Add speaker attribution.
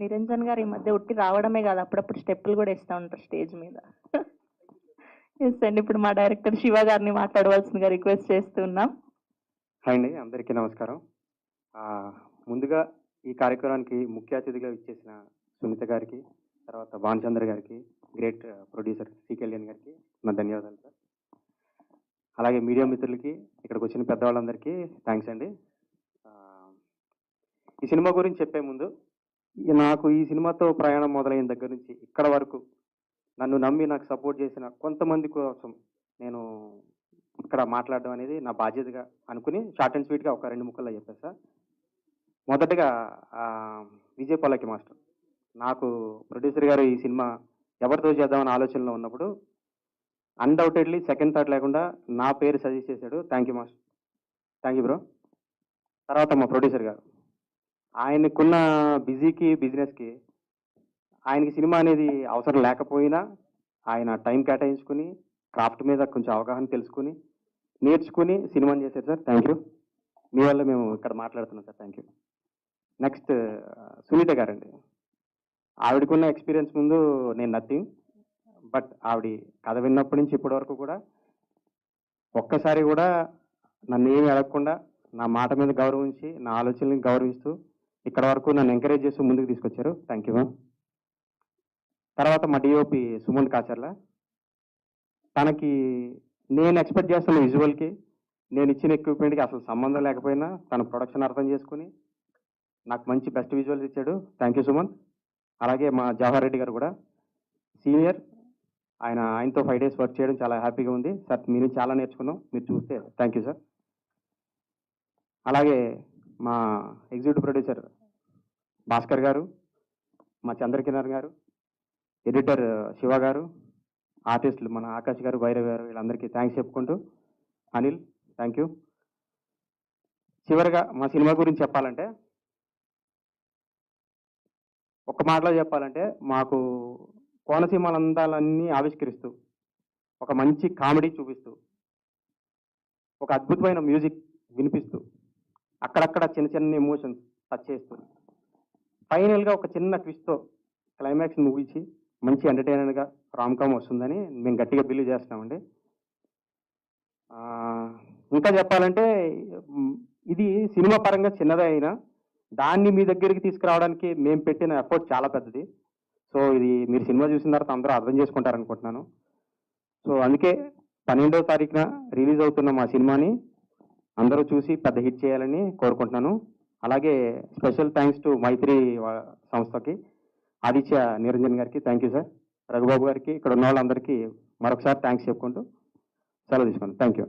Speaker 1: నిరంజన్ గారు ఈ మధ్య ఉట్టి రావడమే కాదు, అప్పుడప్పుడు స్టెప్పులు కూడా ఇస్తా ఉంటారు స్టేజ్ మీద. ఎస్ అండి, ఇప్పుడు మా డైరెక్టర్ శివ గారిని మాట్లాడవలసిందిగా రిక్వెస్ట్ చేస్తున్నాం.
Speaker 2: హాయ్ అండి, అందరికీ నమస్కారం. ముందుగా ఈ కార్యక్రమానికి ముఖ్య అతిథిగా ఇచ్చేసిన సునీత గారికి, తర్వాత భానుచంద్ర గారికి, గ్రేట్ ప్రొడ్యూసర్ సి కళ్యాణ్ గారికి నా ధన్యవాదాలు సార్. అలాగే మీడియా మిత్రులకి, ఇక్కడికి వచ్చిన పెద్దవాళ్ళందరికీ థ్యాంక్స్ అండి. ఈ సినిమా గురించి చెప్పే ముందు, నాకు ఈ సినిమాతో ప్రయాణం మొదలైన దగ్గర నుంచి ఇక్కడ వరకు నన్ను నమ్మి నాకు సపోర్ట్ చేసిన కొంతమంది కోసం నేను ఇక్కడ మాట్లాడడం అనేది నా బాధ్యతగా అనుకుని షార్ట్ అండ్ స్వీట్గా ఒక 2 ముక్కల్లో చెప్పాను సార్. మొదటగా విజయ్ పల్లకి మాస్టర్, నాకు ప్రొడ్యూసర్ గారు ఈ సినిమా ఎవరితో చేద్దామని ఆలోచనలో ఉన్నప్పుడు అన్డౌటెడ్లీ సెకండ్ థాట్ లేకుండా నా పేరు సజెస్ట్ చేశాడు. Thank you master, thank you bro. తర్వాత మా ప్రొడ్యూసర్ గారు, ఆయనకున్న బిజీకి బిజినెస్కి ఆయనకి సినిమా అనేది అవసరం లేకపోయినా ఆయన టైం కేటాయించుకుని క్రాఫ్ట్ మీద కొంచెం అవగాహన తెలుసుకుని నేర్చుకుని సినిమాని చేశారు సార్. Thank you. మీ వల్ల మేము ఇక్కడ మాట్లాడుతున్నాం sir. Thank you. Next Sunita గారండి, ఆవిడకున్న ఎక్స్పీరియన్స్ ముందు నేను నథింగ్. బట్ ఆవిడ కథ విన్నప్పటి నుంచి ఇప్పటి వరకు కూడా ఒక్కసారి కూడా నన్ను ఏమి అడగకుండా నా మాట మీద గౌరవించి నా ఆలోచనని గౌరవిస్తూ ఇక్కడ వరకు నన్ను ఎంకరేజ్ చేస్తూ ముందుకు తీసుకొచ్చారు. Thank you ma'am. తర్వాత మా డిఓపి సుమంత్ కాచర్ల, తనకి నేను ఎక్స్పెక్ట్ చేస్తున్న విజువల్కి నేను ఇచ్చిన ఎక్విప్మెంట్కి అసలు సంబంధం లేకపోయినా తన ప్రొడక్షన్ అర్థం చేసుకుని నాకు మంచి బెస్ట్ విజువల్స్ ఇచ్చాడు. Thank you Sumanth. అలాగే మా జవహర్ రెడ్డి గారు కూడా సీనియర్, ఆయనతో 5 days వర్క్ చేయడం చాలా హ్యాపీగా ఉంది సార్. మీరు చాలా నేర్చుకున్నాం, మీరు చూస్తే. Thank you sir. అలాగే మా ఎగ్జిక్యూటివ్ ప్రొడ్యూసర్ భాస్కర్ గారు, మా చంద్రకిరణ్ గారు, ఎడిటర్ శివ గారు, ఆర్టిస్టులు మన ఆకాష్ గారు, భైరవ్ గారు, వీళ్ళందరికీ థ్యాంక్స్ చెప్పుకుంటూ, అనిల్ థ్యాంక్ యూ. చివరిగా మా సినిమా గురించి చెప్పాలంటే, ఒక్క మాటలో చెప్పాలంటే, మాకు కోనసీమల అందాలన్నీ ఆవిష్కరిస్తూ ఒక మంచి కామెడీ చూపిస్తూ ఒక అద్భుతమైన మ్యూజిక్ వినిపిస్తూ అక్కడక్కడ చిన్న చిన్న ఎమోషన్స్ టచ్ చేస్తూ ఫైనల్గా ఒక చిన్న ట్విస్ట్తో క్లైమాక్స్ ముగించి మంచి ఎంటర్టైనర్గా రామ్కామ్ వస్తుందని మేము గట్టిగా బిలీవ్ చేస్తున్నామండి. ఇంకా చెప్పాలంటే, ఇది సినిమా పరంగా చిన్నదే అయినా దాన్ని మీ దగ్గరికి తీసుకురావడానికి మేము పెట్టిన ఎఫర్ట్ చాలా పెద్దది. సో ఇది మీరు సినిమా చూసిన తర్వాత అందరూ అర్థం చేసుకుంటారనుకుంటున్నాను. సో అందుకే 12వ తారీఖున రిలీజ్ అవుతున్న మా సినిమాని అందరూ చూసి పెద్ద హిట్ చేయాలని కోరుకుంటున్నాను. అలాగే స్పెషల్ థ్యాంక్స్ టు మైత్రి సంస్థకి, ఆదిత్య నిరంజన్ గారికి థ్యాంక్ యూ సార్, రఘుబాబు గారికి, ఇక్కడ ఉన్న వాళ్ళందరికీ మరొకసారి థ్యాంక్స్ చెప్పుకుంటూ సెలవు తీసుకోండి. Thank you.